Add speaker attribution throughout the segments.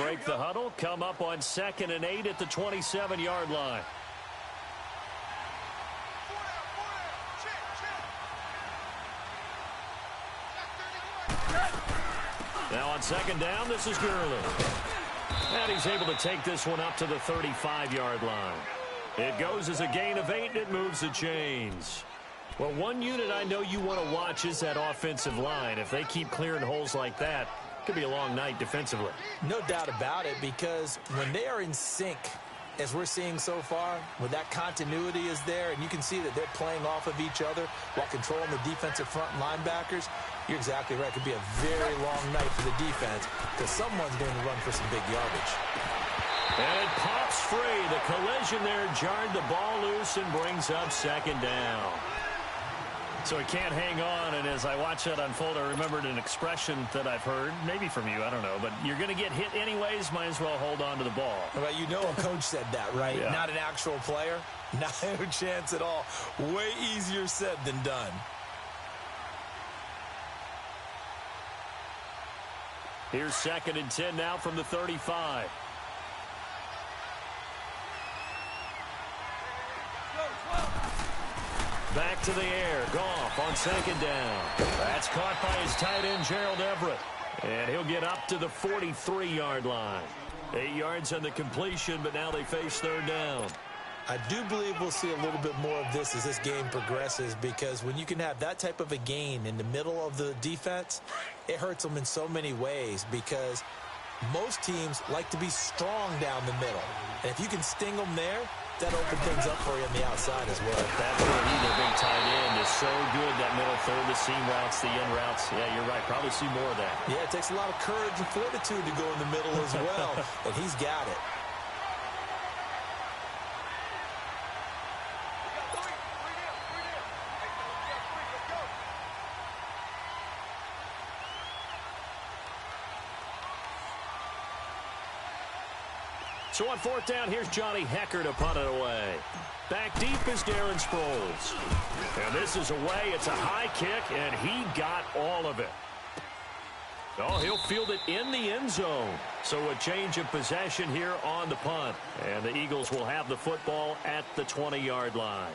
Speaker 1: break the huddle, come up on 2nd and 8 at the 27-yard line. Now on 2nd down, this is Gurley. And he's able to take this one up to the 35-yard line. It goes as a gain of 8, and it moves the chains. Well, one unit I know you want to watch is that offensive line. If they keep clearing holes like that, it could be a long night defensively.
Speaker 2: No doubt about it, because when they are in sync, as we're seeing so far, when that continuity is there, and you can see that they're playing off of each other while controlling the defensive front linebackers, you're exactly right. It could be a very long night for the defense because someone's going to run for some big yardage.
Speaker 1: And it pops free. The collision there jarred the ball loose and brings up 2nd down. So he can't hang on, and as I watch that unfold, I remembered an expression that I've heard, maybe from you, I don't know, but you're going to get hit anyways, might as well hold on to the ball.
Speaker 2: Well, you know a coach said that, right?
Speaker 1: Yeah. Not
Speaker 2: an actual player. Not a chance at all. Way easier said than done.
Speaker 1: Here's 2nd and 10 now from the 35. Back to the air. Goff on 2nd down. That's caught by his tight end, Gerald Everett. And he'll get up to the 43-yard line. 8 yards on the completion, but now they face 3rd down.
Speaker 2: I do believe we'll see a little bit more of this as this game progresses, because when you can have that type of a gain in the middle of the defense, it hurts them in so many ways, because most teams like to be strong down the middle. And if you can sting them there, that opens things up for you on the outside as well.
Speaker 1: That's where their big tight end is so good, that middle third, the seam routes, the in routes. Yeah, you're right. Probably see more of that.
Speaker 2: Yeah, it takes a lot of courage and fortitude to go in the middle as well, and he's got it.
Speaker 1: So on 4th down, here's Johnny Hecker to punt it away. Back deep is Darren Sproles. And this is away. It's a high kick, and he got all of it. Oh, he'll field it in the end zone. So a change of possession here on the punt. And the Eagles will have the football at the 20-yard line.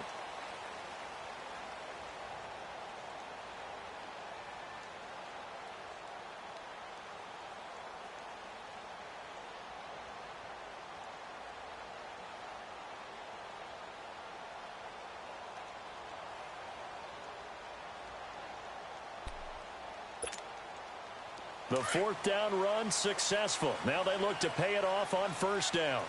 Speaker 1: The 4th down run successful. Now they look to pay it off on 1st down.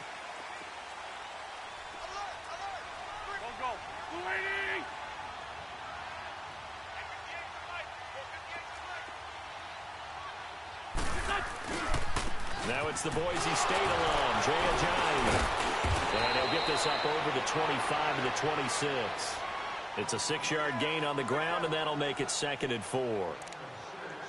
Speaker 1: Now it's the Boise State alum, Jay Ajayi. And he'll get this up over the 25 to the 26. It's a 6-yard gain on the ground, and that'll make it 2nd and 4.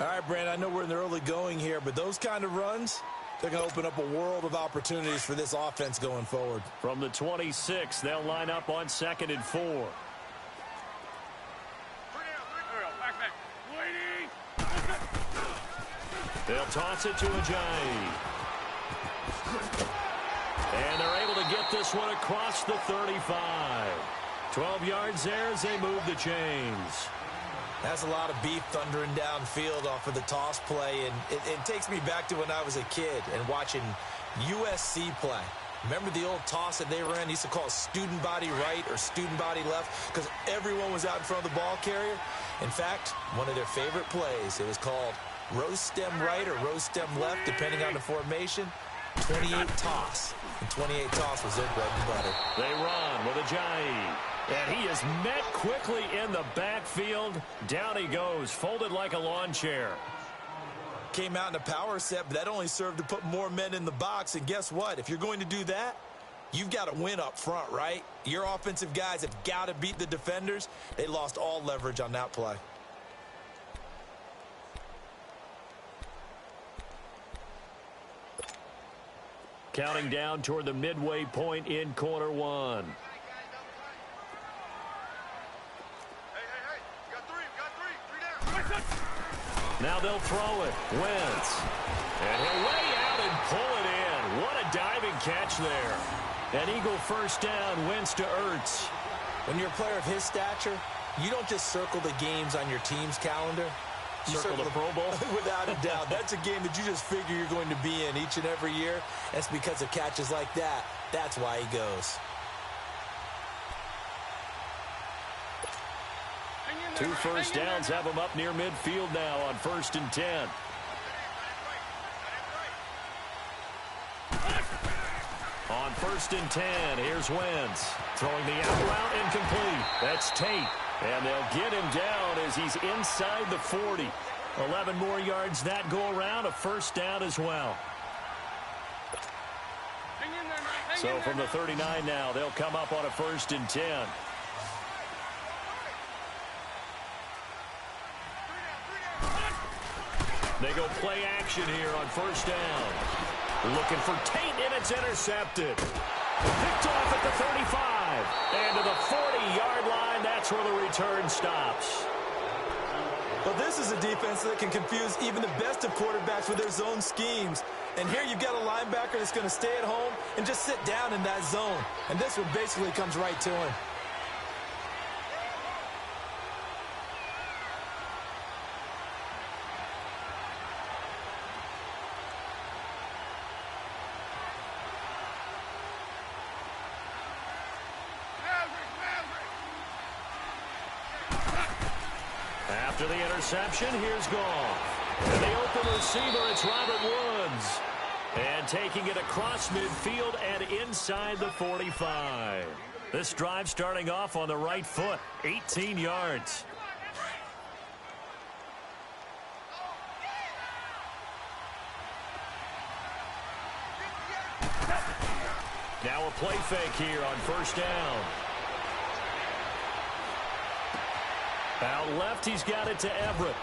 Speaker 2: All right, Brandon, I know we're in the early going here, but those kind of runs, they're going to open up a world of opportunities for this offense going forward.
Speaker 1: From the 26, they'll line up on 2nd and 4. They'll toss it to Ajayi. And they're able to get this one across the 35. 12 yards there as they move the chains.
Speaker 2: That's a lot of beef thundering downfield off of the toss play, and it takes me back to when I was a kid and watching USC play. Remember the old toss that they ran? They used to call it student body right or student body left because everyone was out in front of the ball carrier. In fact, one of their favorite plays, it was called rose stem right or rose stem left, depending on the formation. 28 toss. And 28 toss was their bread and butter.
Speaker 1: They run with Ajayi. And he is met quickly in the backfield. Down he goes, folded like a lawn chair.
Speaker 2: Came out in a power set, but that only served to put more men in the box. And guess what? If you're going to do that, you've got to win up front, right? Your offensive guys have got to beat the defenders. They lost all leverage on that play.
Speaker 1: Counting down toward the midway point in quarter one. Now they'll throw it. Wentz. And he'll lay out and pull it in. catch there. An Eagle first down, Wentz to Ertz.
Speaker 2: When you're a player of his stature, you don't just circle the games on your team's calendar. You
Speaker 1: circle the Pro Bowl?
Speaker 2: Without a doubt. That's a game that you just figure you're going to be in each and every year. That's because of catches like that. That's why he goes.
Speaker 1: 2 first downs have him up near midfield now on 1st and 10. On 1st and 10, here's Wentz. Throwing the out route, incomplete. That's Tate. And they'll get him down as he's inside the 40. 11 more yards that go around, a first down as well. So from the 39 now, they'll come up on a 1st and 10. They go play action here on 1st down. Looking for Tate, and it's intercepted. Picked off at the 35. And to the 40-yard line, that's where the return stops.
Speaker 2: Well, this is a defense that can confuse even the best of quarterbacks with their zone schemes. And here you've got a linebacker that's going to stay at home and just sit down in that zone. And this one basically comes right to him.
Speaker 1: After the interception, here's Goff. And the open receiver, it's Robert Woods. And taking it across midfield and inside the 45. This drive starting off on the right foot, 18 yards. Now a play fake here on 1st down. Out left, he's got it to Everett.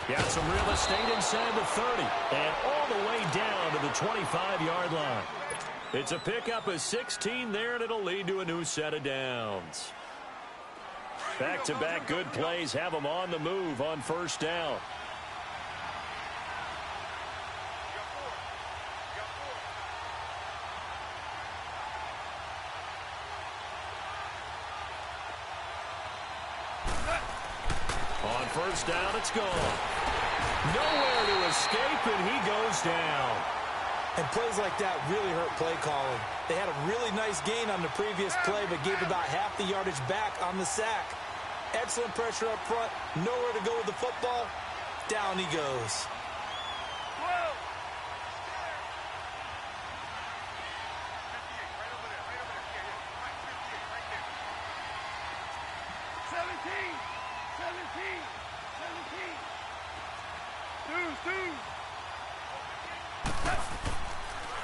Speaker 1: Got some real estate inside the 30. And all the way down to the 25-yard line. It's a pickup of 16 there, and it'll lead to a new set of downs. Back-to-back good plays have them on the move on 1st down. On 1st down, it's gone. Nowhere to escape, and he goes down.
Speaker 2: And plays like that really hurt play calling. They had a really nice gain on the previous play, but gave about half the yardage back on the sack. Excellent pressure up front. Nowhere to go with the football. Down he goes.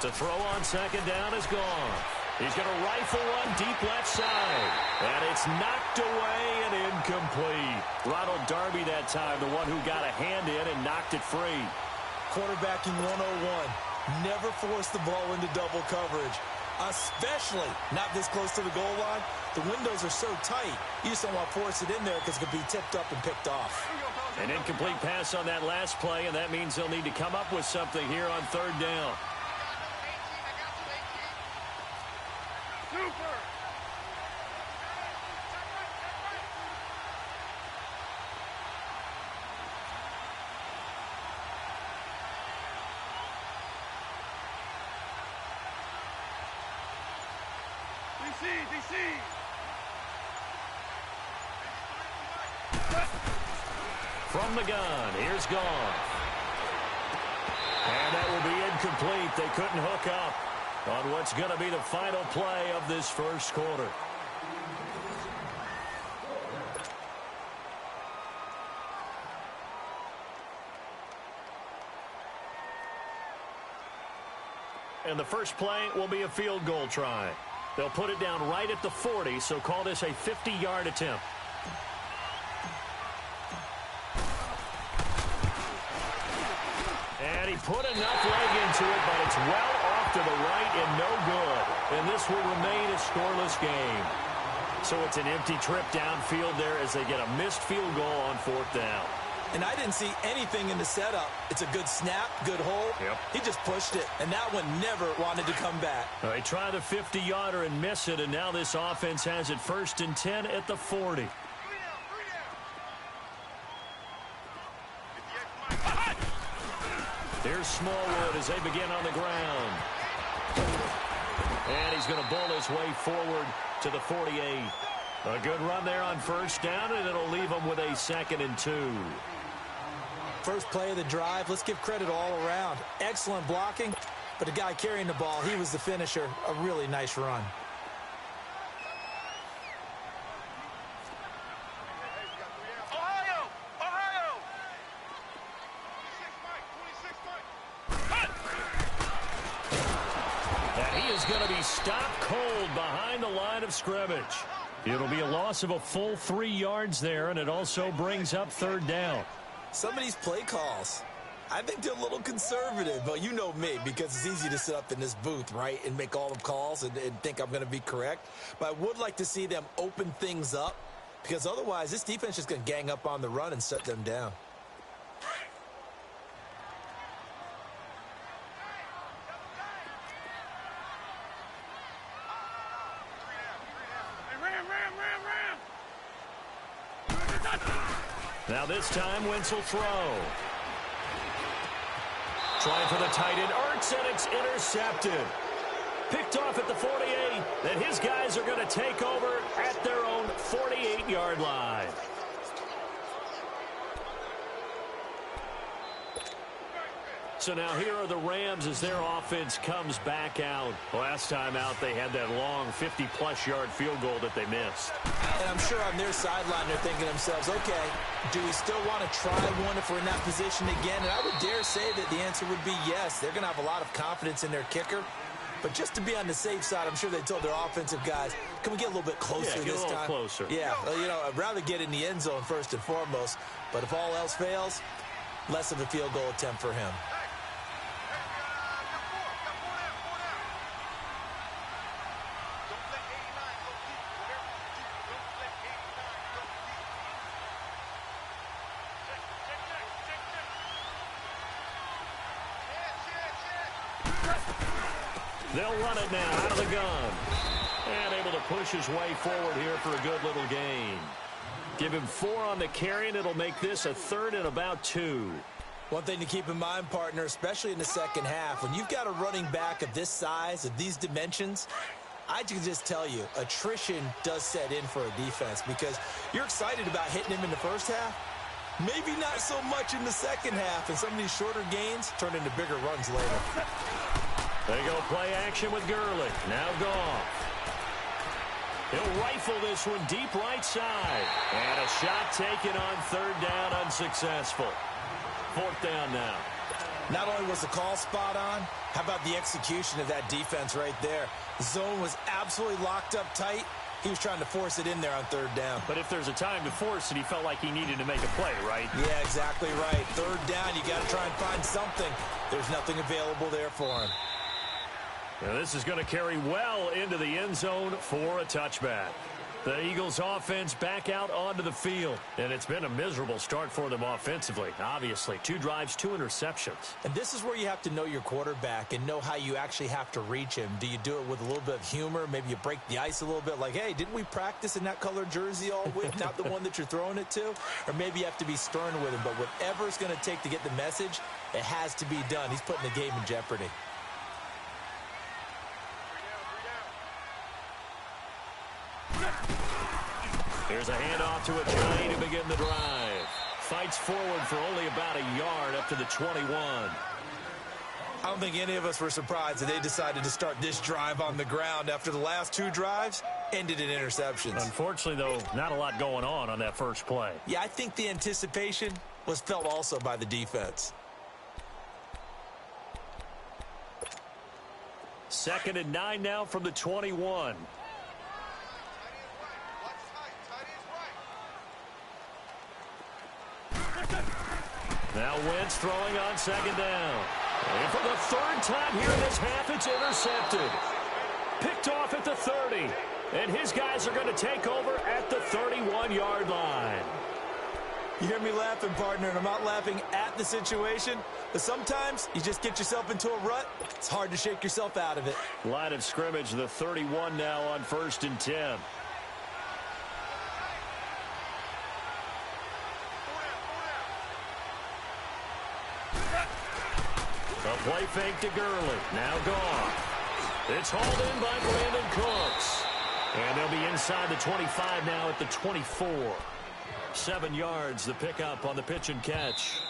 Speaker 1: To throw on 2nd down is gone. He's going to rifle one deep left side. And it's knocked away and incomplete. Ronald Darby that time, the one who got a hand in and knocked it free.
Speaker 2: Quarterbacking 101. Never force the ball into double coverage. Especially not this close to the goal line. The windows are so tight. You just don't want to force it in there because it could be tipped up and picked off.
Speaker 1: An incomplete pass on that last play, and that means they'll need to come up with something here on 3rd down. From the gun, here's Goff. And that will be incomplete. They couldn't hook up on what's going to be the final play of this 1st quarter. And the first play will be a field goal try. They'll put it down right at the 40, so call this a 50-yard attempt. And he put enough leg into it, but it's well off to the right and no good. And this will remain a scoreless game. So it's an empty trip downfield there as they get a missed field goal on 4th down.
Speaker 2: And I didn't see anything in the setup. It's a good snap, good hold.
Speaker 1: Yep.
Speaker 2: He just pushed it, and that one never wanted to come back.
Speaker 1: They try the 50-yarder and miss it, and now this offense has it 1st and 10 at the 40. Here's Smallwood as they begin on the ground. And he's going to bull his way forward to the 48. A good run there on 1st down, and it'll leave them with a 2nd and 2.
Speaker 2: First play of the drive, let's give credit all around. Excellent blocking, but the guy carrying the ball, he was the finisher. A really nice run.
Speaker 1: Going to be stopped cold behind the line of scrimmage. It'll be a loss of a full 3 yards there, and it also brings up 3rd down.
Speaker 2: Some of these play calls, I think they're a little conservative, but you know me, because it's easy to sit up in this booth, right, and make all the calls and think I'm going to be correct. But I would like to see them open things up, because otherwise this defense is going to gang up on the run and shut them down.
Speaker 1: Now this time, Wentz will throw. Trying for the tight end, Ertz, and it's intercepted. Picked off at the 48. Then his guys are going to take over at their own 48-yard line. So now here are the Rams as their offense comes back out. Last time out, they had that long 50-plus yard field goal that they missed.
Speaker 2: And I'm sure on their sideline, they're thinking to themselves, okay, do we still want to try one if we're in that position again? And I would dare say that the answer would be yes. They're going to have a lot of confidence in their kicker. But just to be on the safe side, I'm sure they told their offensive guys, can we get a little bit closer this time?
Speaker 1: Closer.
Speaker 2: Yeah, well, you know, I'd rather get in the end zone first and foremost. But if all else fails, less of a field goal attempt for him.
Speaker 1: They'll run it now out of the gun. And able to push his way forward here for a good little gain. Give him 4 on the carry, and it'll make this a 3rd and about 2.
Speaker 2: One thing to keep in mind, partner, especially in the second half, when you've got a running back of this size, of these dimensions, I can just tell you, attrition does set in for a defense because you're excited about hitting him in the first half. Maybe not so much in the second half, and some of these shorter gains turn into bigger runs later.
Speaker 1: They go play action with Gurley. Now Goff. He'll rifle this one deep right side. And a shot taken on 3rd down, unsuccessful. 4th down now.
Speaker 2: Not only was the call spot on, how about the execution of that defense right there? The zone was absolutely locked up tight. He was trying to force it in there on 3rd down.
Speaker 1: But if there's a time to force it, he felt like he needed to make a play, right?
Speaker 2: Yeah, exactly right. 3rd down, you got to try and find something. There's nothing available there for him.
Speaker 1: Now this is going to carry well into the end zone for a touchback. The Eagles offense back out onto the field. And it's been a miserable start for them offensively. Obviously, 2 drives, 2 interceptions.
Speaker 2: And this is where you have to know your quarterback and know how you actually have to reach him. Do you do it with a little bit of humor? Maybe you break the ice a little bit like, hey, didn't we practice in that colored jersey all week? Not the one that you're throwing it to? Or maybe you have to be stern with him. But whatever it's going to take to get the message, it has to be done. He's putting the game in jeopardy.
Speaker 1: Here's a handoff to Ajayi to begin the drive. Fights forward for only about a yard up to the 21.
Speaker 2: I don't think any of us were surprised that they decided to start this drive on the ground after the last 2 drives ended in interceptions.
Speaker 1: Unfortunately, though, not a lot going on that first play.
Speaker 2: Yeah, I think the anticipation was felt also by the defense.
Speaker 1: 2nd and 9 now from the 21. Now Wentz throwing on 2nd down. And for the 3rd time here in this half, it's intercepted. Picked off at the 30. And his guys are going to take over at the 31-yard line.
Speaker 2: You hear me laughing, partner, and I'm not laughing at the situation, but sometimes you just get yourself into a rut. It's hard to shake yourself out of it.
Speaker 1: Line of scrimmage, the 31 now on 1st and 10. A play fake to Gurley. Now gone. It's hauled in by Brandon Cooks. And they'll be inside the 25 now at the 24. 7 yards, the pickup on the pitch and catch.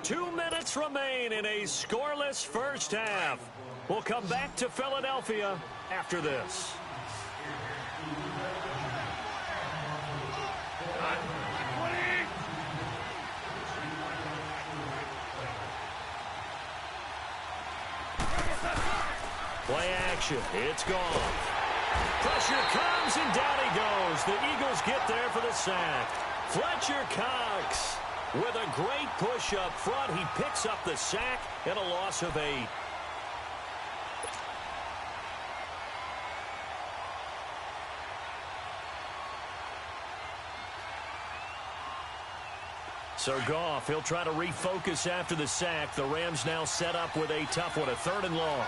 Speaker 1: Two minutes remain in a scoreless first half. We'll come back to Philadelphia after this. Play action. It's gone. Pressure comes, and down he goes. The Eagles get there for the sack. Fletcher Cox with a great push up front. He picks up the sack and a loss of 8. So Goff, he'll try to refocus after the sack. The Rams now set up with a tough one, a 3rd and long.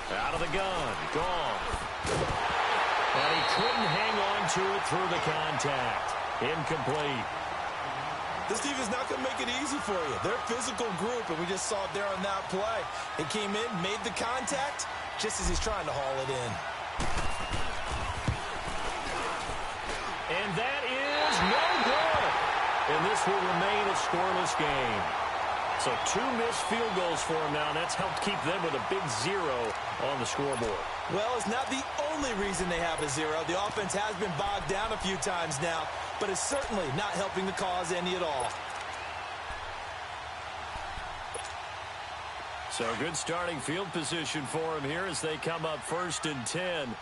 Speaker 1: Out of the gun, Goff. And he couldn't hang on to it through the contact. Incomplete.
Speaker 2: This team is not going to make it easy for you. They're a physical group, and we just saw it there on that play. He came in, made the contact, just as he's trying to haul it in.
Speaker 1: And that is no good. And this will remain a scoreless game. So 2 missed field goals for him now, and that's helped keep them with a big 0 on the scoreboard.
Speaker 2: Well, it's not the only reason they have a 0. The offense has been bogged down a few times now, but it's certainly not helping the cause any at all.
Speaker 1: So good starting field position for him here as they come up 1st and 10.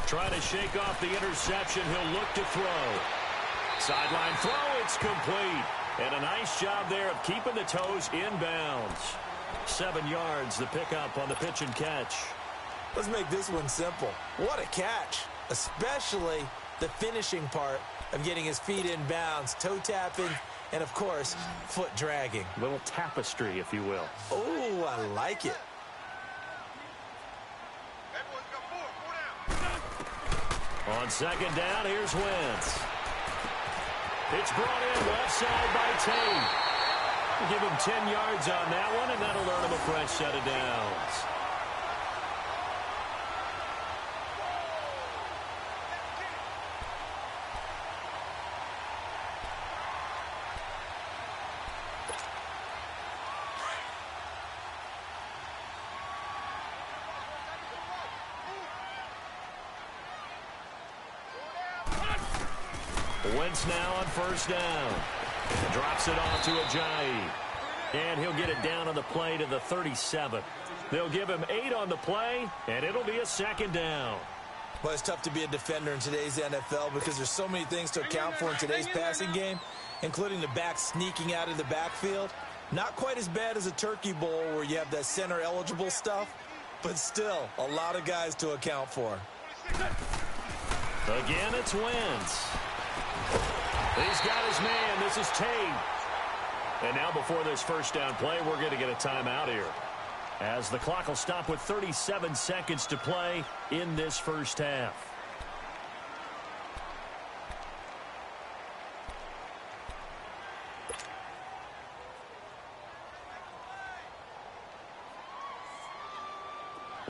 Speaker 1: Try to shake off the interception. He'll look to throw. Sideline throw, it's complete. And a nice job there of keeping the toes inbounds. 7 yards, the pickup on the pitch and catch.
Speaker 2: Let's make this one simple. What a catch, especially the finishing part of getting his feet in bounds, toe tapping, and, of course, foot dragging.
Speaker 1: A little tapestry, if you will.
Speaker 2: Oh, I like it.
Speaker 1: On 2nd down, here's Wentz. It's brought in left side by Tate. We'll give him 10 yards on that one, and that'll earn him a fresh set of downs. Wentz now on 1st down. Drops it off to Ajayi. And he'll get it down on the play to the 37. They'll give him 8 on the play, and it'll be a 2nd down.
Speaker 2: Well, it's tough to be a defender in today's NFL because there's so many things to account for in today's passing game, including the back sneaking out of the backfield. Not quite as bad as a turkey bowl where you have that center-eligible stuff, but still a lot of guys to account for.
Speaker 1: Again, it's Wentz. He's got his man. This is Tate. And now before this 1st down play, we're going to get a timeout here, as the clock will stop with 37 seconds to play in this 1st half.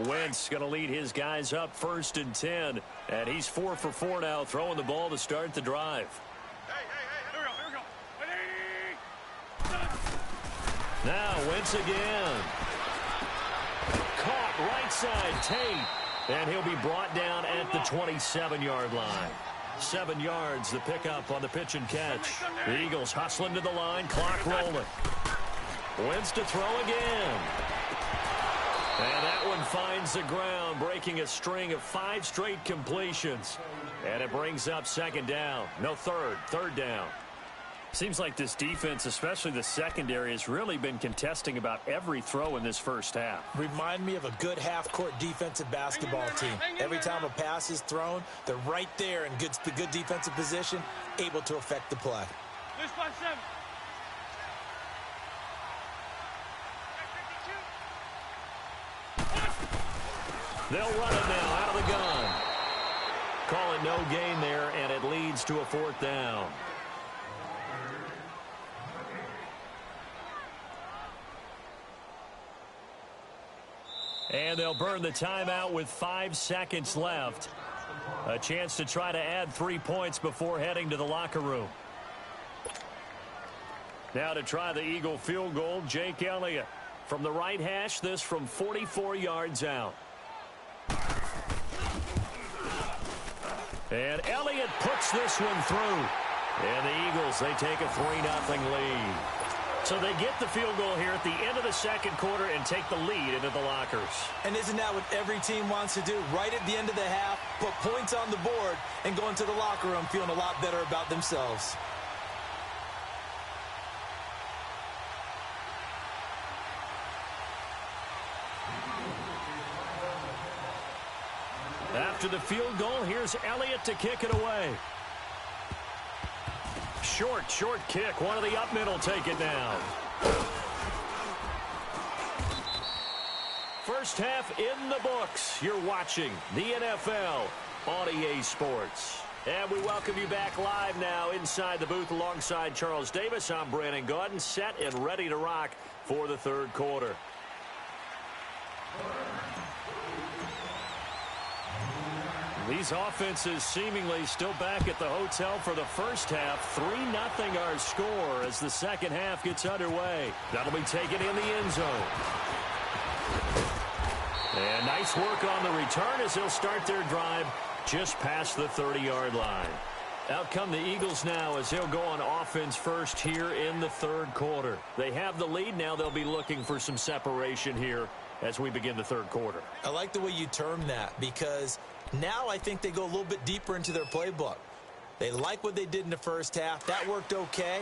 Speaker 1: Wentz going to lead his guys up 1st and 10. And he's 4 for 4 now, throwing the ball to start the drive.
Speaker 3: Here we go.
Speaker 1: Now Wentz again. Caught right side, Tate. And he'll be brought down at the 27-yard line. 7 yards, the pickup on the pitch and catch. The Eagles hustling to the line, clock rolling. Wins to throw again. And that one finds the ground, breaking a string of 5 straight completions. And it brings up second down. No, third down. Seems like this defense, especially the secondary, has really been contesting about every throw in this first half.
Speaker 2: Remind me of a good half-court defensive basketball team. Every time a pass is thrown, they're right there in good defensive position, able to affect the play.
Speaker 1: They'll run it now out of the gun. Call it no gain there, and it leads to a 4th down. And they'll burn the timeout with 5 seconds left. A chance to try to add 3 points before heading to the locker room. Now to try the Eagle field goal, Jake Elliott. From the right hash, this from 44 yards out. And Elliott puts this one through. And the Eagles, they take a 3-0 lead. So they get the field goal here at the end of the second quarter and take the lead into the lockers.
Speaker 2: And isn't that what every team wants to do? Right at the end of the half, put points on the board and go into the locker room feeling a lot better about themselves.
Speaker 1: After the field goal, here's Elliott to kick it away. Short kick. One of the up middle take it down. First half in the books. You're watching the NFL on EA Sports. And we welcome you back live now inside the booth alongside Charles Davis. I'm Brandon Gaudin, set and ready to rock for the third quarter. These offenses seemingly still back at the hotel for the first half. 3-0 our score as the second half gets underway. That'll be taken in the end zone. And nice work on the return as they'll start their drive just past the 30-yard line. Out come the Eagles now as they'll go on offense first here in the third quarter. They have the lead. Now they'll be looking for some separation here as we begin the third quarter.
Speaker 2: I like the way you term that because now I think they go a little bit deeper into their playbook. They like what they did in the first half. That worked okay.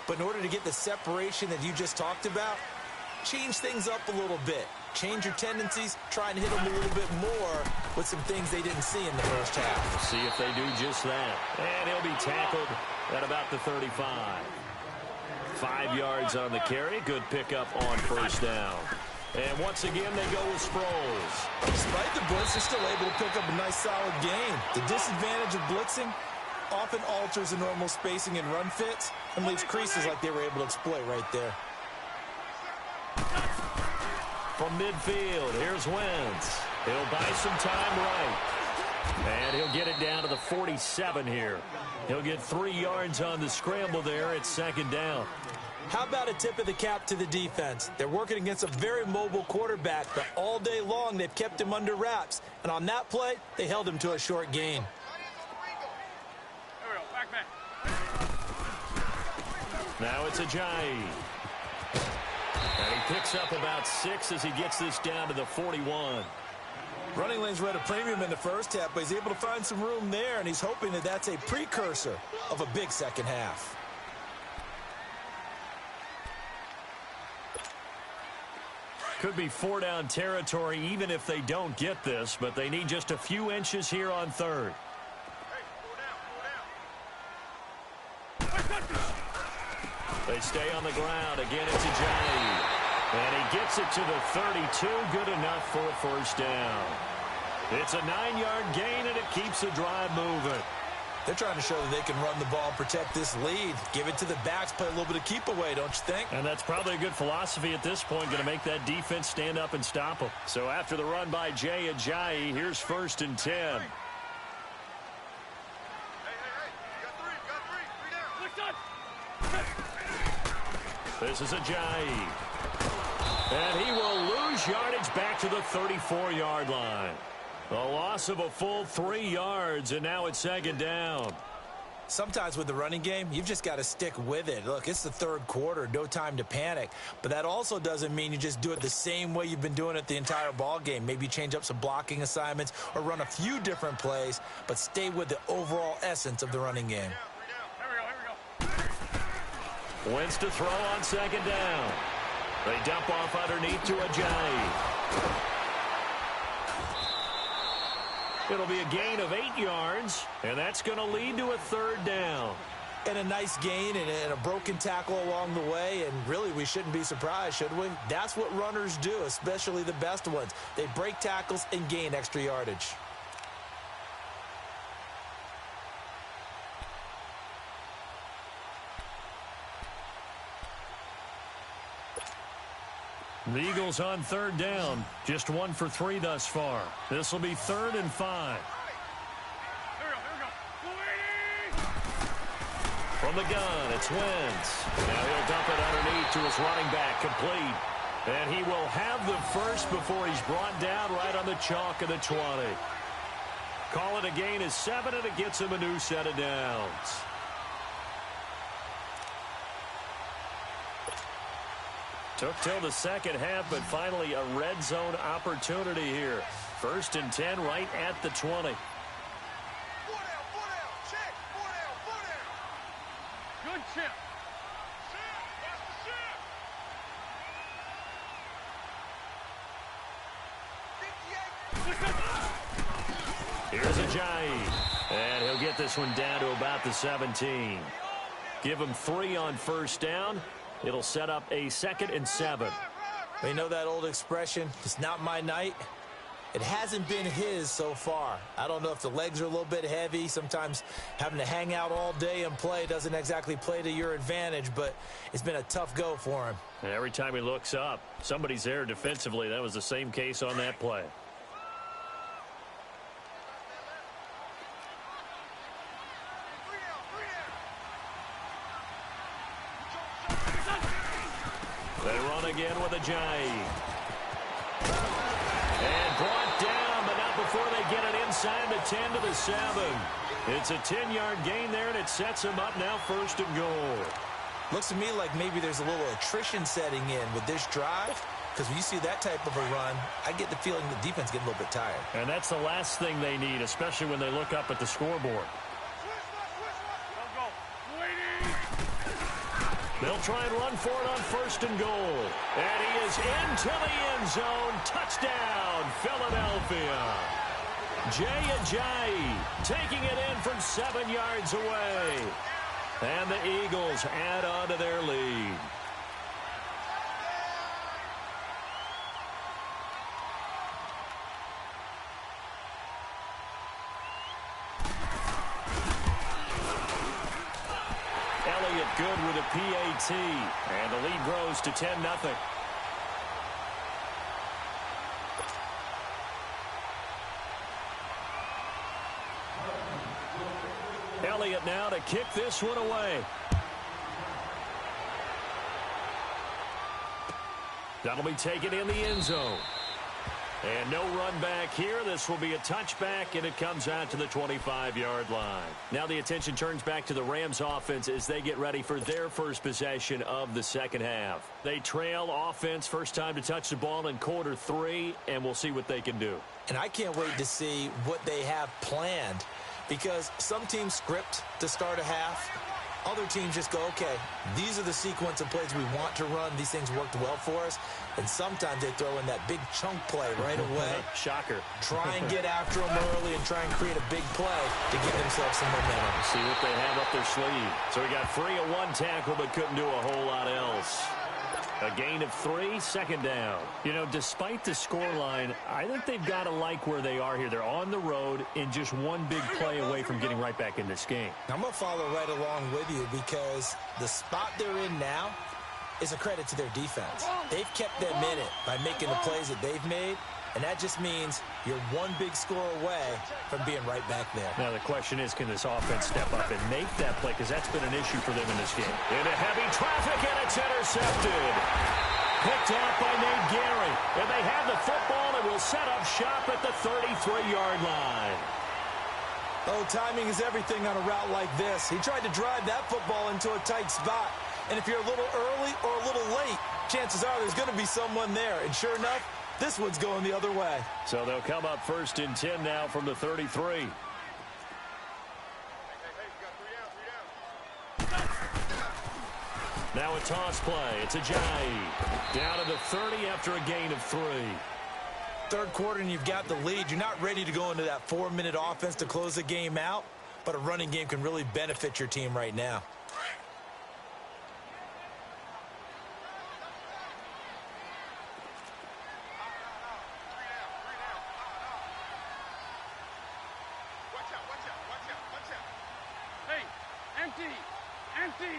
Speaker 2: But in order to get the separation that you just talked about, change things up a little bit. Change your tendencies. Try and hit them a little bit more with some things they didn't see in the first half.
Speaker 1: We'll see if they do just that. And he'll be tackled at about the 35. 5 yards on the carry. Good pickup on first down. And once again, they go with Sproles.
Speaker 2: Despite the blitz, they're still able to pick up a nice, solid gain. The disadvantage of blitzing often alters the normal spacing and run fits and leaves creases like they were able to exploit right there.
Speaker 1: From midfield, here's Wentz. He'll buy some time right. And he'll get it down to the 47 here. He'll get 3 yards on the scramble there. It's second down.
Speaker 2: How about a tip of the cap to the defense? They're working against a very mobile quarterback, but all day long they've kept him under wraps. And on that play, they held him to a short gain.
Speaker 3: There we go. Back.
Speaker 1: Now it's Ajayi. And he picks up about 6 as he gets this down to the 41.
Speaker 2: Running lanes were at a premium in the first half, but he's able to find some room there, and he's hoping that that's a precursor of a big second half.
Speaker 1: Could be 4-down territory even if they don't get this, but they need just a few inches here on third. They stay on the ground. Again, it's Ajayi. And he gets it to the 32. Good enough for a first down. It's a 9-yard gain, and it keeps the drive moving.
Speaker 2: They're trying to show that they can run the ball and protect this lead. Give it to the backs, play a little bit of keep away, don't you think?
Speaker 1: And that's probably a good philosophy at this point, going to make that defense stand up and stop them. So after the run by Jay Ajayi, here's 1st and 10.
Speaker 3: Hey, you got three down.
Speaker 1: This is Ajayi. And he will lose yardage back to the 34-yard line. A loss of a full 3 yards, and now it's second down.
Speaker 2: Sometimes with the running game, you've just got to stick with it. Look, it's the third quarter, no time to panic. But that also doesn't mean you just do it the same way you've been doing it the entire ball game. Maybe change up some blocking assignments or run a few different plays, but stay with the overall essence of the running game.
Speaker 3: Here we go.
Speaker 1: Wentz to throw on second down. They dump off underneath to Ajayi. It'll be a gain of 8 yards, and that's going to lead to a third down.
Speaker 2: And a nice gain and a broken tackle along the way, and really we shouldn't be surprised, should we? That's what runners do, especially the best ones. They break tackles and gain extra yardage.
Speaker 1: The Eagles on third down. Just 1 for 3 thus far. This will be 3rd and 5.
Speaker 3: Here we go.
Speaker 1: From the gun, it's Wentz. Now he'll dump it underneath to his running back, complete. And he will have the first before he's brought down right on the chalk of the 20. Call it a gain of 7, and it gets him a new set of downs. Took till the second half, but finally a red zone opportunity here. 1st and 10 right at the 20.
Speaker 3: Good chip.
Speaker 1: Here's Ajayi. And he'll get this one down to about the 17. Give him 3 on first down. It'll set up a 2nd and 7.
Speaker 2: You know that old expression, it's not my night? It hasn't been his so far. I don't know if the legs are a little bit heavy. Sometimes having to hang out all day and play doesn't exactly play to your advantage, but it's been a tough go for him.
Speaker 1: And every time he looks up, somebody's there defensively. That was the same case on that play. They run again with Ajayi. And brought down, but not before they get it inside the 10 to the 7. It's a 10-yard gain there, and it sets them up now 1st and goal.
Speaker 2: Looks to me like maybe there's a little attrition setting in with this drive, because when you see that type of a run, I get the feeling the defense getting a little bit tired.
Speaker 1: And that's the last thing they need, especially when they look up at the scoreboard. They'll try and run for it on 1st and goal. And he is into the end zone. Touchdown, Philadelphia. Jay Ajayi taking it in from 7 yards away. And the Eagles add on to their lead. Good with a PAT, and the lead grows to 10-0. Elliott now to kick this one away. That'll be taken in the end zone. And no run back here. This will be a touchback, and it comes out to the 25-yard line. Now the attention turns back to the Rams offense as they get ready for their first possession of the second half. They trail offense, first time to touch the ball in quarter 3, and we'll see what they can do.
Speaker 2: And I can't wait to see what they have planned, because some teams script to start a half. Other teams just go, okay, these are the sequence of plays we want to run. These things worked well for us. And sometimes they throw in that big chunk play right away.
Speaker 1: Shocker.
Speaker 2: Try and get after them early and try and create a big play to give themselves some momentum.
Speaker 1: See what they have up their sleeve. So he got free of 1 tackle but couldn't do a whole lot else. A gain of 3, second down. You know, despite the scoreline, I think they've got to like where they are here. They're on the road and just 1 big play away from getting right back in this game.
Speaker 2: I'm going to follow right along with you, because the spot they're in now is a credit to their defense. They've kept them in it by making the plays that they've made, and that just means you're 1 big score away from being right back there.
Speaker 1: Now the question is, can this offense step up and make that play, because that's been an issue for them in this game. Into heavy traffic, and it's intercepted. Picked off by Nate Gary. And they have the football, and and will set up shop at the 33-yard line.
Speaker 2: Oh, timing is everything on a route like this. He tried to drive that football into a tight spot. And if you're a little early or a little late, chances are there's going to be someone there. And sure enough, this one's going the other way.
Speaker 1: So they'll come up 1st and 10 now from the 33. Now a toss play. It's Ajayi. Down to the 30 after a gain of 3.
Speaker 2: Third quarter and you've got the lead. You're not ready to go into that 4-minute offense to close the game out, but a running game can really benefit your team right now.
Speaker 3: Hey, empty, empty.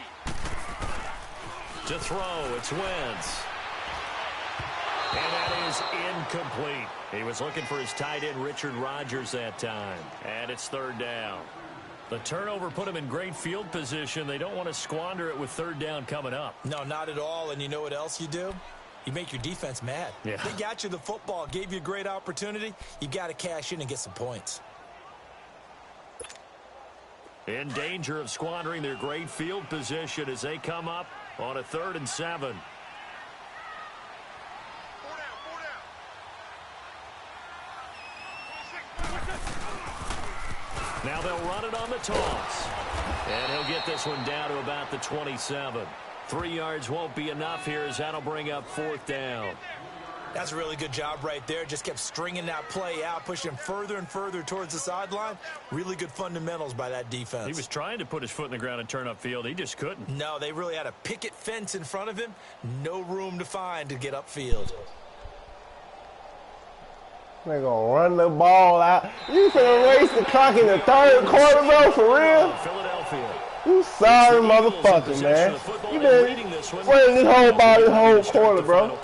Speaker 1: To throw, it's Wentz. And that is incomplete. He was looking for his tight end, Richard Rodgers, that time. And it's 3rd down. The turnover put him in great field position. They don't want to squander it with 3rd down coming up.
Speaker 2: No, not at all. And you know what else you do? You make your defense mad.
Speaker 1: Yeah.
Speaker 2: They got you the football, gave you a great opportunity. You got to cash in and get some points.
Speaker 1: In danger of squandering their great field position as they come up on a 3rd and 7. Now they'll run it on the toss. And he'll get this one down to about the 27. 3 yards won't be enough here as that'll bring up 4th down.
Speaker 2: That's a really good job right there. Just kept stringing that play out, pushing him further and further towards the sideline. Really good fundamentals by that defense.
Speaker 1: He was trying to put his foot in the ground and turn upfield. He just couldn't.
Speaker 2: No, they really had a picket fence in front of him. No room to find to get upfield.
Speaker 4: They're going to run the ball out. You finna race the clock in the 3rd quarter, bro, for real?
Speaker 1: Philadelphia.
Speaker 4: You sorry motherfucker, man. You been running this whole ball this whole quarter, bro.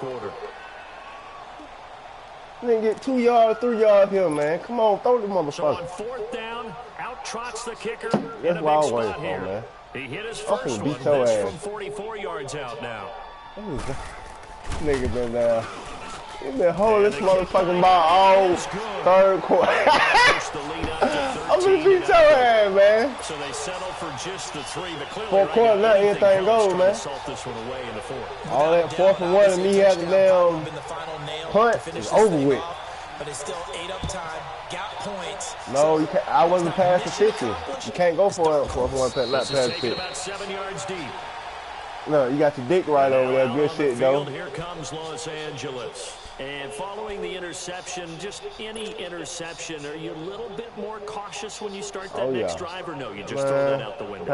Speaker 4: You didn't get 2 yards, 3 yards here, man. Come on, throw the motherfucker.
Speaker 1: So on 4th down, out trots the kicker.
Speaker 4: That's what I was waiting for, man.
Speaker 1: He hit his first one. That's from 44 yards out now.
Speaker 4: Nigga been down. He been holding this motherfucking ball all 3rd quarter. I'm gonna beat your ass, man.
Speaker 1: So they settle for just the 3, but clearly
Speaker 4: 4th quarter, not anything goes, man.
Speaker 1: This one away in the 4th.
Speaker 4: All that 4th and 1 and me having the damn punt is over with.
Speaker 2: But it's still 8 up time. Got points.
Speaker 4: No, you can't. I wasn't past the 50. You can't go for it. 4th and 1, not past the 50.
Speaker 1: About 7 yards deep.
Speaker 4: No, you got your dick right over there. Good shit, though.
Speaker 1: Here comes Los Angeles. And following the interception, just any interception, are you a little bit more cautious when you start that next drive, or no, you just throw that out the window?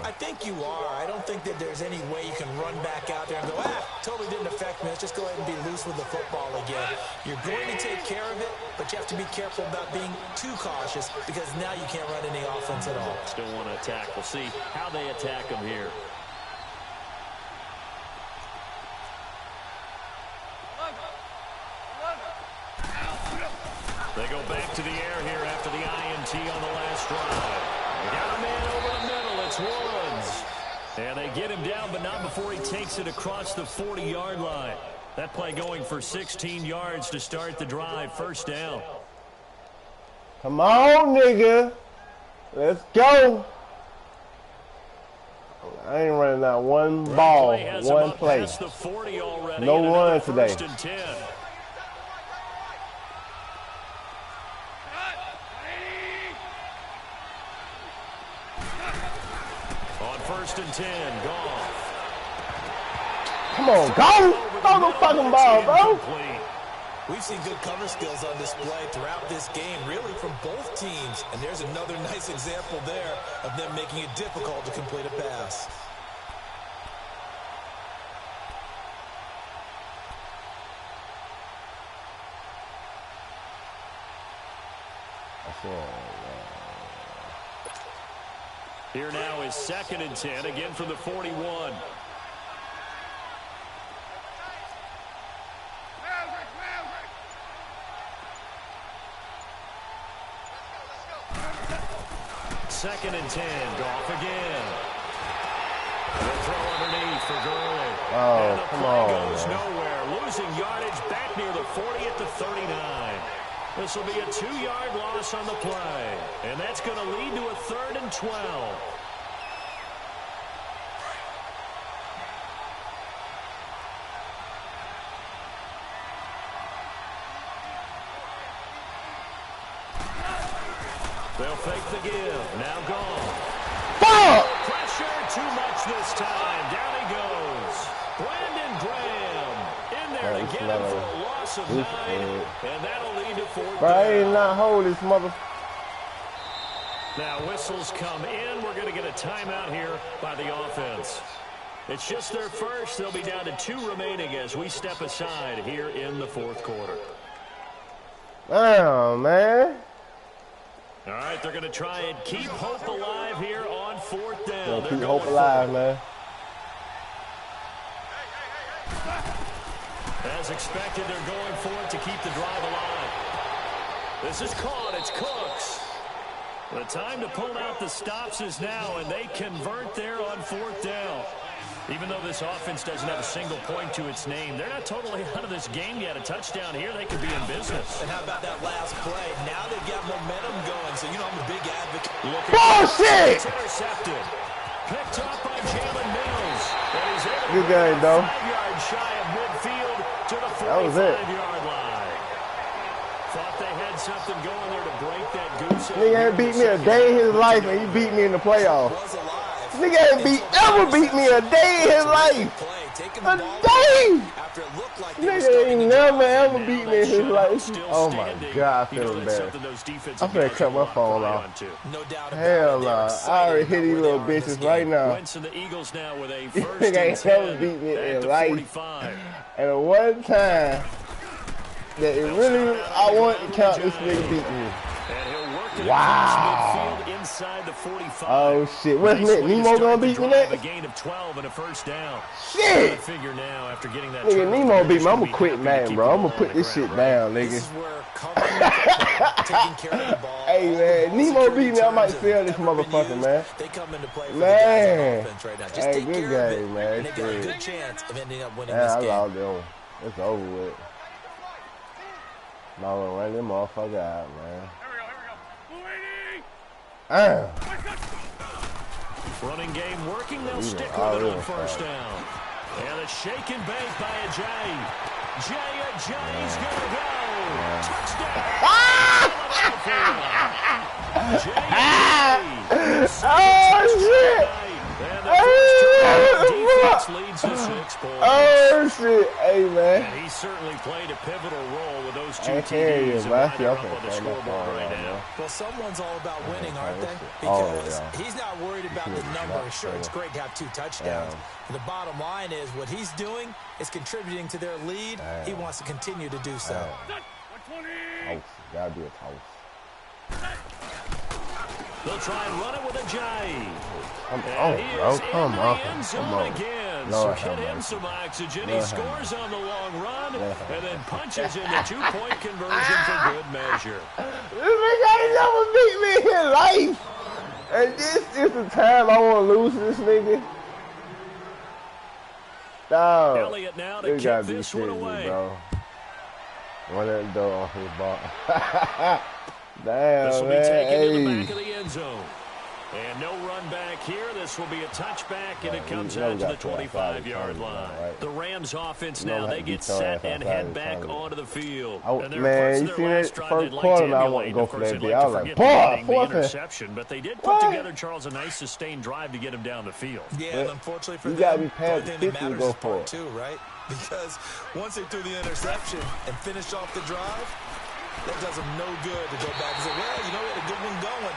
Speaker 2: I think you are. I don't think that there's any way you can run back out there and go, totally didn't affect me. Let's just go ahead and be loose with the football again. You're going to take care of it, but you have to be careful about being too cautious because now you can't run any offense at all.
Speaker 1: Still want to attack. We'll see how they attack them here. They go back to the air here after the INT on the last drive. They got a man over the middle. It's Woods. And they get him down, but not before he takes it across the 40-yard line. That play going for 16 yards to start the drive. 1st down.
Speaker 4: Come on, nigga. Let's go. I ain't running out one ball, one play. No run today.
Speaker 1: On 1st and 10, Goff.
Speaker 4: Come on, go! Throw the fucking ball, bro.
Speaker 2: We've seen good cover skills on display throughout this game, really from both teams. And there's another nice example there of them making it difficult to complete a pass.
Speaker 1: Here now is 2nd and 10, again from the 41. Second and 10, Goff again. The throw underneath for Gurley.
Speaker 4: Oh, come on,
Speaker 1: goes
Speaker 4: man.
Speaker 1: nowhere. Losing yardage back near the 40 at the 39. This will be a 2-yard loss on the play. And that's going to lead to a 3rd and 12. They'll fake the give. Now gone.
Speaker 4: Fuck!
Speaker 1: Pressure too much this time. Down he goes. Brandon Graham in there to get him for a loss of 9. And that'll lead to 4th
Speaker 4: Bro, I
Speaker 1: down.
Speaker 4: ain't not hold this mother.
Speaker 1: Now whistles come in. We're going to get a timeout here by the offense. It's just their first. They'll be down to 2 remaining as we step aside here in the 4th quarter.
Speaker 4: Damn, man.
Speaker 1: All right, they're going to try and keep hope alive here on 4th down.
Speaker 4: Keep hope alive, man.
Speaker 1: As expected, they're going for it to keep the drive alive. This is caught. It's Cooks. The time to pull out the stops is now, and they convert there on 4th down. Even though this offense doesn't have a single point to its name, they're not totally out of this game yet. A touchdown here, they could be in business.
Speaker 2: And how about that last play? Now they've got momentum going, so you know I'm a big advocate.
Speaker 4: Bullshit!
Speaker 1: It's intercepted. Picked up by Jalen Mills. And he's able
Speaker 4: Good
Speaker 1: to
Speaker 4: game, though.
Speaker 1: 5 yards shy of midfield to the
Speaker 4: That was it.
Speaker 1: 45-yard line. Thought they had something going there to break that goose.
Speaker 4: Nigga ain't beat me a day in his life, and he beat me in the playoffs. Nigga ain't ever beat me a day in his life. A day! Nigga ain't never ever beat me in his life. Oh my God, I feel embarrassed. I'm finna cut my phone off. Hell no. I already hit these little bitches right now. Nigga ain't never beat me in life. And the one time that it really, I want to count this nigga beat me. Wow.
Speaker 1: Inside the 45.
Speaker 4: Oh shit. What's next? Nemo gonna beat me next?
Speaker 1: A gain of 12 and a first down.
Speaker 4: Shit.
Speaker 1: I figure now after getting that
Speaker 4: Nigga, Nemo beat me. I'm gonna quit, man, bro. I'm gonna put this shit down, nigga. Hey man, Nemo beat me. I might sell this motherfucker, man.
Speaker 2: They come into play for
Speaker 4: Man.
Speaker 2: the offense right now. Just
Speaker 4: Hey,
Speaker 2: take
Speaker 4: good
Speaker 2: care of it,
Speaker 4: game, man.
Speaker 2: and they got a good chance of ending up winning
Speaker 4: Yeah,
Speaker 2: this
Speaker 4: I
Speaker 2: game.
Speaker 4: lost that one. It's over with. I'm gonna run this motherfucker out, man. Damn.
Speaker 1: Running game working. They'll stick with it on first down. And a shake and bake by Ajayi. Ajayi's going to go. Touchdown.
Speaker 4: Oh, shit.
Speaker 1: And the first defense leads to 6 points.
Speaker 4: Oh, shit. Hey, man.
Speaker 1: And he certainly played a pivotal role with those 2
Speaker 4: I hear you,
Speaker 1: TDs and
Speaker 4: man.
Speaker 1: why they're up on the scoreboard right now.
Speaker 2: Well, someone's all about winning, aren't they? Because he's not worried about the number. Sure, it's great to have 2 touchdowns. But the bottom line is what he's doing is contributing to their lead. He wants to continue to do so.
Speaker 4: Toast. Gotta be a toast.
Speaker 1: They'll try and run it with Ajayi.
Speaker 4: Come on, bro. Come on. Come on.
Speaker 1: Again.
Speaker 4: Lord,
Speaker 1: So get him some oxygen. He
Speaker 4: Lord,
Speaker 1: scores on the long run and then punches in the 2-point conversion for good measure.
Speaker 4: This nigga ain't never beat me in his life. And this is the time I want to lose this nigga. Dog.
Speaker 1: Elliott now to
Speaker 4: You
Speaker 1: kick
Speaker 4: gotta be
Speaker 1: this one
Speaker 4: shitting
Speaker 1: away.
Speaker 4: me, bro. One of the door off his ball. Damn,
Speaker 1: This will
Speaker 4: man.
Speaker 1: be taken to the
Speaker 4: Hey.
Speaker 1: back of the end zone. And no run back here. This will be a touchback, and it comes
Speaker 4: you know
Speaker 1: out
Speaker 4: we
Speaker 1: to the
Speaker 4: got to outside
Speaker 1: 25-yard
Speaker 4: the
Speaker 1: line.
Speaker 4: time, right?
Speaker 1: The Rams offense
Speaker 4: You know
Speaker 1: now,
Speaker 4: how
Speaker 1: they
Speaker 4: to
Speaker 1: get
Speaker 4: beat your
Speaker 1: set
Speaker 4: ass
Speaker 1: and
Speaker 4: outside
Speaker 1: head
Speaker 4: the
Speaker 1: back
Speaker 4: time.
Speaker 1: onto the field.
Speaker 4: Oh,
Speaker 1: And there are
Speaker 4: man,
Speaker 1: parts
Speaker 4: you
Speaker 1: of
Speaker 4: see
Speaker 1: their
Speaker 4: that
Speaker 1: last drive
Speaker 4: first
Speaker 1: they'd like
Speaker 4: quarter,
Speaker 1: to
Speaker 4: now I
Speaker 1: emulate.
Speaker 4: want to go
Speaker 1: Of
Speaker 4: for
Speaker 1: course,
Speaker 4: that
Speaker 1: they'd
Speaker 4: B.
Speaker 1: like
Speaker 4: I
Speaker 1: to
Speaker 4: was like,
Speaker 1: forget
Speaker 4: boy,
Speaker 1: the
Speaker 4: fourth and-
Speaker 1: interception, but they did put
Speaker 4: What?
Speaker 1: together, Charles, a nice sustained drive to get him down the field.
Speaker 2: Yeah, and unfortunately for
Speaker 4: You
Speaker 2: them,
Speaker 4: gotta be
Speaker 2: the
Speaker 4: past
Speaker 2: only thing that
Speaker 4: 50 to
Speaker 2: matters
Speaker 4: go
Speaker 2: is
Speaker 4: for
Speaker 2: part
Speaker 4: it.
Speaker 2: 2, right? Because once they threw the interception and finished off the drive, that does them no good to go back and say, well, you know, we had a good one going.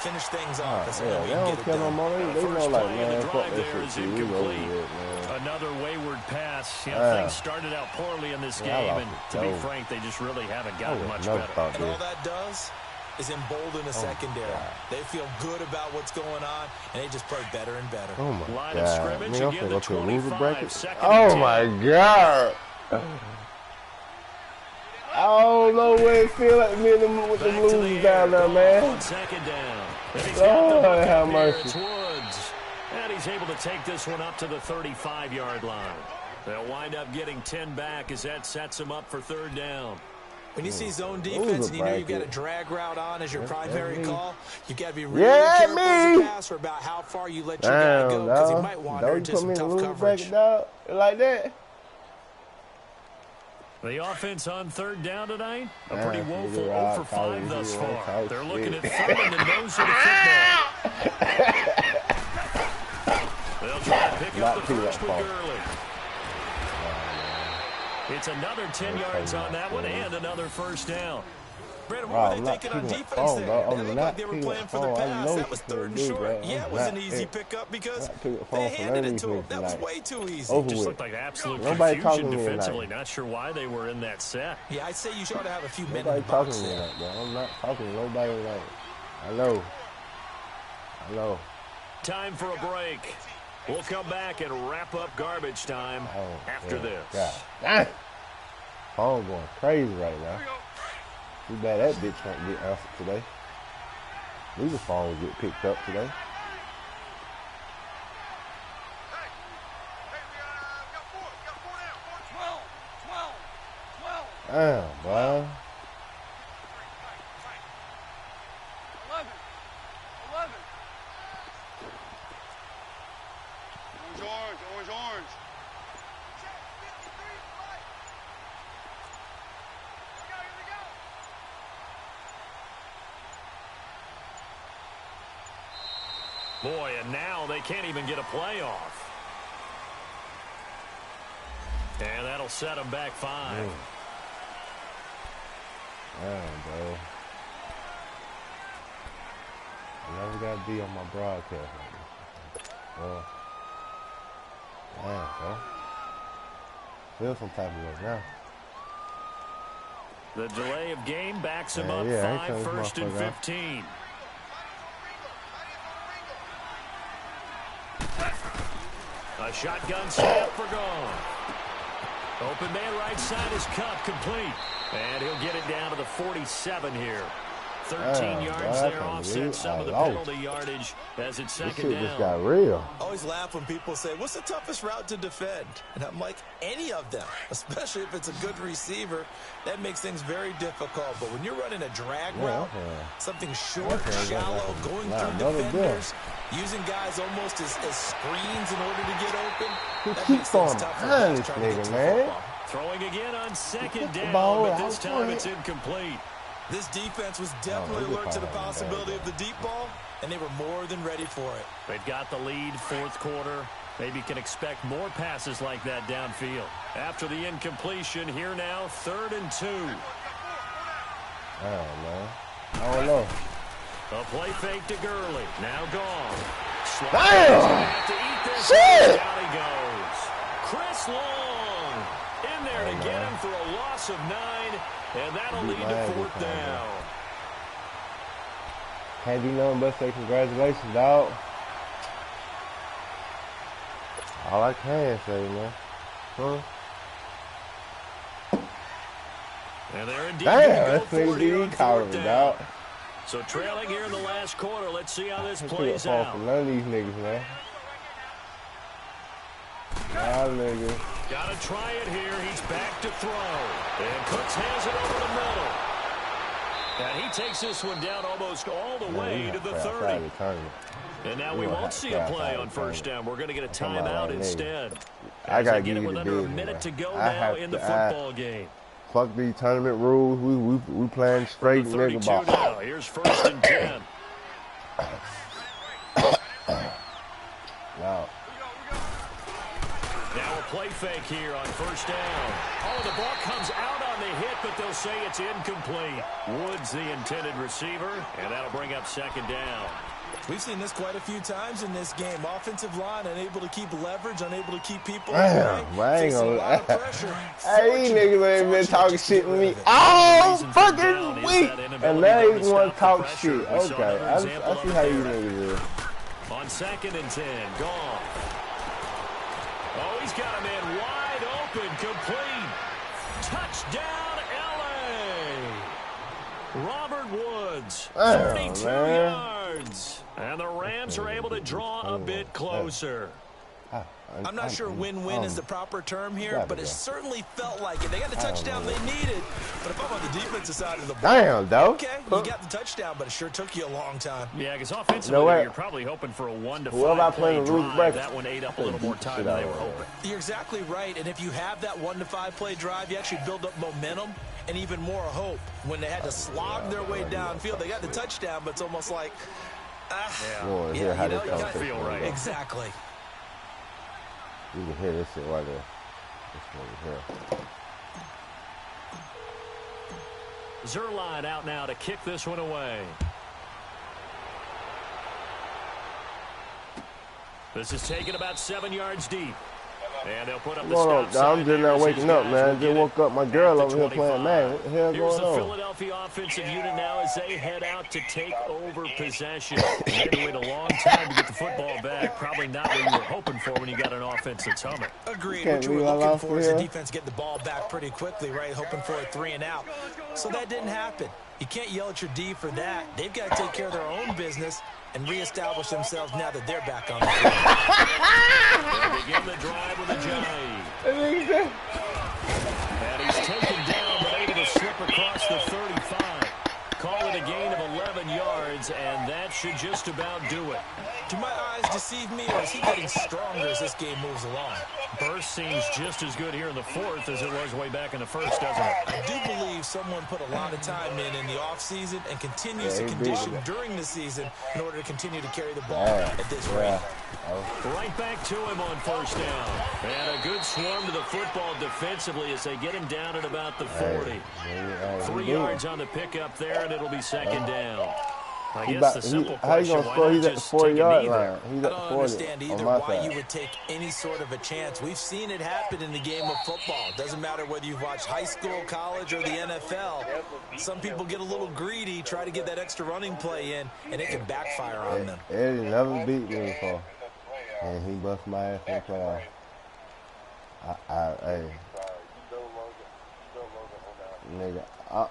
Speaker 2: Finish things off. That's
Speaker 4: Yeah,
Speaker 2: how
Speaker 4: they
Speaker 2: we can
Speaker 4: don't
Speaker 2: get
Speaker 4: care
Speaker 2: it
Speaker 4: no
Speaker 2: done.
Speaker 4: more. They know
Speaker 1: First
Speaker 4: like,
Speaker 1: play of
Speaker 4: man,
Speaker 1: the
Speaker 4: fuck
Speaker 1: drive
Speaker 4: that
Speaker 1: there
Speaker 4: shit,
Speaker 1: is
Speaker 4: G. We over
Speaker 1: incomplete.
Speaker 4: it, man.
Speaker 1: Another wayward pass. You know,
Speaker 4: Yeah.
Speaker 1: things started out poorly in this
Speaker 4: Yeah, I
Speaker 1: game,
Speaker 4: lost
Speaker 1: and
Speaker 4: it.
Speaker 1: to be
Speaker 4: Oh.
Speaker 1: frank, they just really haven't
Speaker 4: I
Speaker 1: gotten
Speaker 4: would
Speaker 1: much
Speaker 4: never
Speaker 1: better.
Speaker 4: thought
Speaker 2: And all
Speaker 4: this.
Speaker 2: that does is embolden the secondary. They feel good about what's going on, and they just play better and better.
Speaker 4: Oh my
Speaker 1: Line of
Speaker 4: God.
Speaker 1: scrimmage,
Speaker 4: Man, I'm
Speaker 1: again,
Speaker 4: finna go
Speaker 1: the
Speaker 4: to a loser
Speaker 1: 25,
Speaker 4: bracket.
Speaker 1: second
Speaker 4: Oh
Speaker 1: and
Speaker 4: my
Speaker 1: 10.
Speaker 4: God. I don't know what it feel like me and them, with them losers down there, man.
Speaker 1: On second down. And he's got the
Speaker 4: Lord
Speaker 1: hook
Speaker 4: have
Speaker 1: up here.
Speaker 4: mercy.
Speaker 1: It's Woods. And he's able to take this one up to the 35-yard line. They'll wind up getting 10 back as that sets them up for 3rd down.
Speaker 2: When you see zone defense and you know you've got a drag route on as your primary call, you've got to be really careful as a passer about how far you let your guy go because he might wander into some tough coverage.
Speaker 4: Like that.
Speaker 1: The offense on 3rd down tonight, a pretty woeful 0 for 5 thus far. They're looking at 3rd in the nose of the football. They'll try to pick up the first with Gurley. It's another 10 yards on that one and another 1st down.
Speaker 2: Brandon, what were they thinking on defense there? They looked like they were playing for the pass. That was 3rd and short. Yeah, it was an easy pickup because they handed it to him. That was way too easy.
Speaker 1: It just looked like absolute confusion defensively. Not sure why they were in that set.
Speaker 2: Yeah, I'd say you should have a few men in
Speaker 4: the
Speaker 2: box
Speaker 4: there.
Speaker 2: Like
Speaker 4: that, I'm not talking to nobody like Hello.
Speaker 1: Time for a break. We'll come back and wrap up garbage time after this.
Speaker 4: God. Phone going crazy right now. Too bad that bitch won't get answered today. These phones get picked up today. Damn, boy.
Speaker 3: 11. Orange.
Speaker 1: Boy, and now they can't even get a play off. And that'll set them back 5.
Speaker 4: Damn, bro. I never got to be on my broadcast. Well, damn, bro. Feel some type of way now.
Speaker 1: The delay of game backs him up 5, 1st and 15. A shotgun snap for gone. Open man right side is Cup complete. And he'll get it down to the 47 here. 13 yards there, offset some of the penalty yardage as it's 2nd down.
Speaker 4: Just got real.
Speaker 2: I always laugh when people say, what's the toughest route to defend? And I'm like, any of them, especially if it's a good receiver. That makes things very difficult. But when you're running a drag route, something short, shallow, going through defenders, using guys almost as screens in order to get open, that makes things tough for guys trying to get to the football.
Speaker 1: Throwing again on 2nd down, but this time it's incomplete.
Speaker 2: This defense was definitely alert to the possibility of the deep ball, and they were more than ready for it.
Speaker 1: They've got the lead, 4th quarter. Maybe can expect more passes like that downfield. After the incompletion, here now, 3rd and 2.
Speaker 4: I don't know.
Speaker 1: A play fake to Gurley. Now gone.
Speaker 4: Damn!
Speaker 1: Shit! Down he goes. Chris Long in there to get him for a loss of 9. And that'll lead to 4th down.
Speaker 4: Can't do nothing but say congratulations, dog. All I can say, man.
Speaker 1: And they're indeed
Speaker 4: that's nigga calling, dog.
Speaker 1: So trailing here in the last quarter. Let's see how this plays out.
Speaker 4: None of these niggas, man. Nah, nigga.
Speaker 1: Gotta try it here. He's back to throw. And Cooks has it over the middle. And he takes this one down almost all the way to the 30. And now we won't see a play on 1st down. We're going to get a timeout instead.
Speaker 4: I got to get
Speaker 1: it with under a minute to go now in the football game.
Speaker 4: Fuck these tournament rules. We playing straight nigga ball.
Speaker 1: Now. Here's 1st and 10.
Speaker 4: Wow.
Speaker 1: Now a play fake here on 1st down. Oh, the ball comes out on the hit, but they'll say it's incomplete. Woods the intended receiver, and that'll bring up 2nd down.
Speaker 2: We've seen this quite a few times in this game. Offensive line unable to keep leverage, unable to keep people
Speaker 4: Damn, I ain't gonna lie. Hey, these niggas ain't been talking shit with me all fucking week. And now he's want to talk shit. Okay, I see how you niggas is.
Speaker 1: On 2nd and 10, gone. Oh, he's got a man wide open, complete. Touchdown, L.A. Robert Woods, 32 yards. And the Rams Rams are able to draw a bit closer.
Speaker 2: I'm not sure win-win is the proper term here, but it certainly felt like it. They got the touchdown they needed, but if I'm on the defensive side of the ball,
Speaker 4: damn, though.
Speaker 2: Okay, you got the touchdown, but it sure took you a long time.
Speaker 1: Yeah, because offensively, you're probably hoping for a 1 to 5 play drive. That one ate up a little more time than they were hoping.
Speaker 2: You're exactly right, and if you have that 1 to 5 play drive, you actually build up momentum and even more hope. When they had to slog their way downfield, they got the touchdown, but it's almost like, you gotta
Speaker 1: feel right.
Speaker 2: Exactly.
Speaker 4: You can hear this shit right there. This one here.
Speaker 1: Zerline out now to kick this one away. This is taken about 7 yards deep. And they'll put up the stop sign.
Speaker 4: I'm just not waking up, man. Just woke up. My girl over here playing, man. What the hell
Speaker 1: Here's
Speaker 4: going on?
Speaker 1: the Philadelphia offensive unit now as they head out to take over possession. They had to wait a long time to get the football back. Probably not what you were hoping for when you got an offense that's humming.
Speaker 2: Agreed. What you were looking for is the defense get the ball back pretty quickly, right? Hoping for a 3 and out. So that didn't happen. You can't yell at your D for that. They've got to take care of their own business and reestablish themselves now that they're back on the field.
Speaker 1: They begin the drive with a jive. And he's taken down, but able to slip across the 35. Call it a gain of 11 yards, and that should just about do it.
Speaker 2: Do my eyes deceive me, or is he getting stronger as this game moves along?
Speaker 1: Burst seems just as good here in the fourth as it was way back in the first, doesn't it?
Speaker 2: I do believe someone put a lot of time in the offseason and continues to condition during the season in order to continue to carry the ball at this rate.
Speaker 1: Right back to him on first down. And a good swarm to the football defensively as they get him down at about the 40. 3 yards on the pickup there, and it'll be second down. I guess the simple question,
Speaker 4: how you gonna score? He's at the 40-yard line. He's at the 40.
Speaker 2: I don't understand either why you would take any sort of a chance. We've seen it happen in the game of football. It doesn't matter whether you've watched high school, college, or the NFL. Some people get a little greedy, try to get that extra running play in, and it can backfire on them.
Speaker 4: Eddie never beat me before, and he bust my ass in the playoffs. Nigga,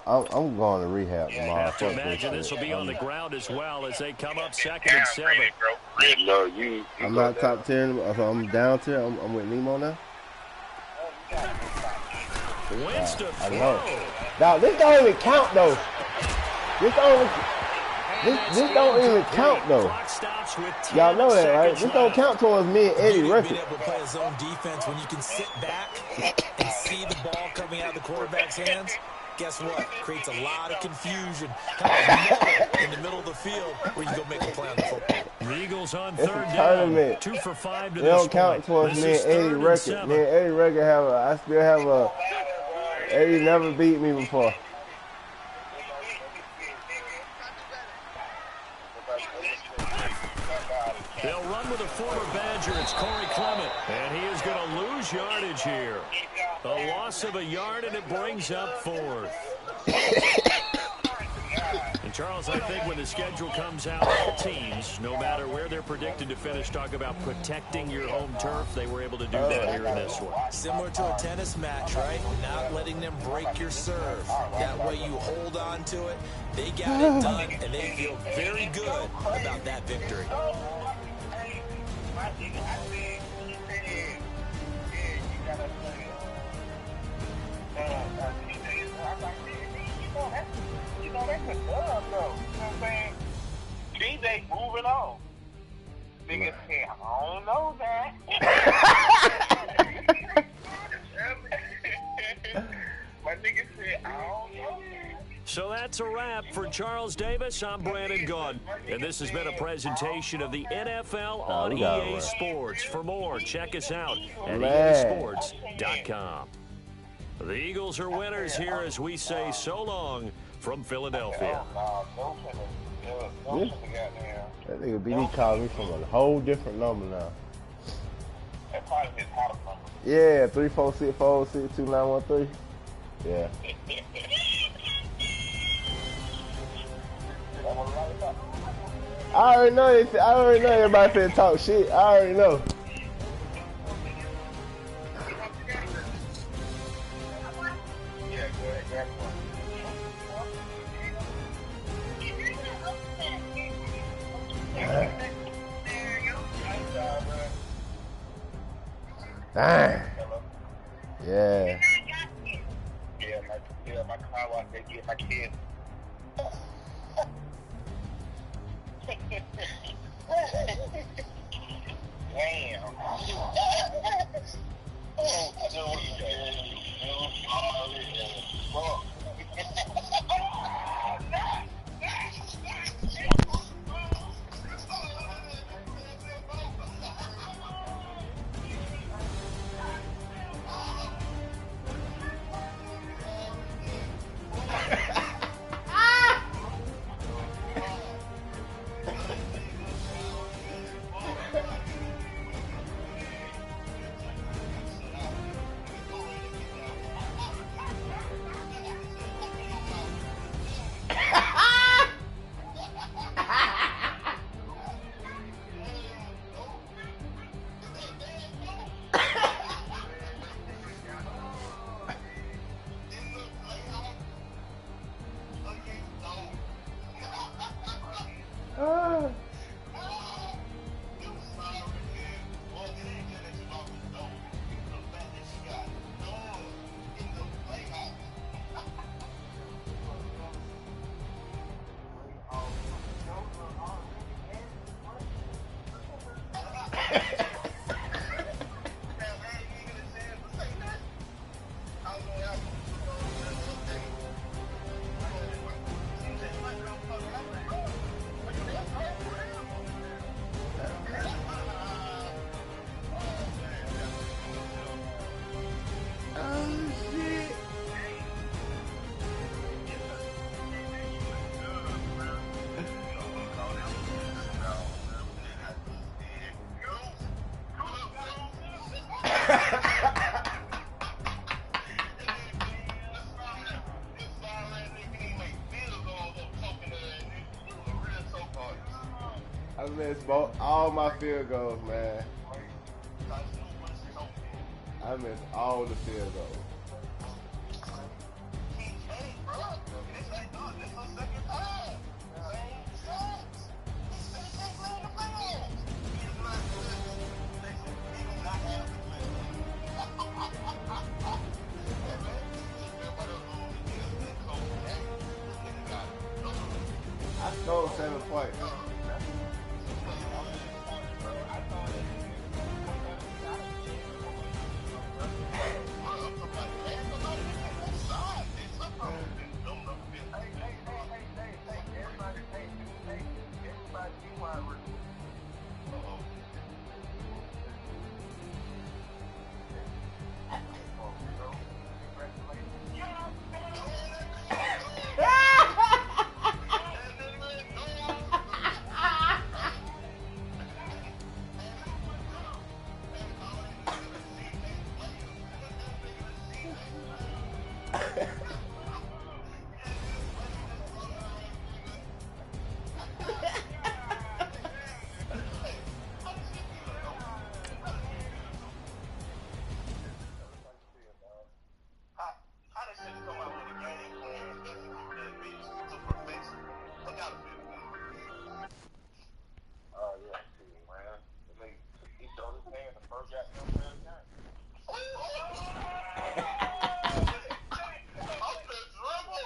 Speaker 4: I'm going to rehab tomorrow.
Speaker 1: I have to imagine this will be on the ground as well as they come up 2nd and 7.
Speaker 4: I'm not top 10. I'm down tier. I'm with Nemo now.
Speaker 1: Wins to
Speaker 4: I know. Now, this don't even count, though. This don't even count, though. Y'all know that, right? This don't count towards me and Eddie record.
Speaker 2: Being able to play a zone defense when you can sit back and see the ball coming out of the quarterback's hands, guess what? Creates a lot of confusion in the middle of the field where you go make a play on the football.
Speaker 1: The Eagles on
Speaker 4: It's
Speaker 1: third
Speaker 4: a tournament.
Speaker 1: down. 2 for 5 to
Speaker 4: They don't count towards me and Eddie record. Me and Eddie record I still have a. Eddie never beat me before.
Speaker 1: They'll run with a former Badger. It's Corey Clement. And he is going to lose yardage here. A loss of a yard, and it brings up 4th. And, Charles, I think when the schedule comes out, all teams, no matter where they're predicted to finish, talk about protecting your home turf. They were able to do that here in this one.
Speaker 2: Similar to a tennis match, right? Not letting them break your serve. That way you hold on to it. They got it done, and they feel very good about that victory.
Speaker 3: TJ moving on. Nigga said, I don't know that. My nigga said, I don't know that.
Speaker 1: So that's a wrap for Charles Davis. I'm Brandon Gaudin, and this has been a presentation of the NFL on EA Sports. For more, check us out at easports.com. The Eagles are winners here as we say so long from Philadelphia.
Speaker 4: That nigga BD called me from a whole different number now.
Speaker 3: That's probably his house number.
Speaker 4: Yeah, 346-406-2913. Yeah. I already know everybody finna talk shit. I already know. Dang. Yeah.
Speaker 3: Yeah, my car wash, they get my kids. Damn.
Speaker 4: I missed all my field goals, man. I missed all the field goals. I scored 7 points.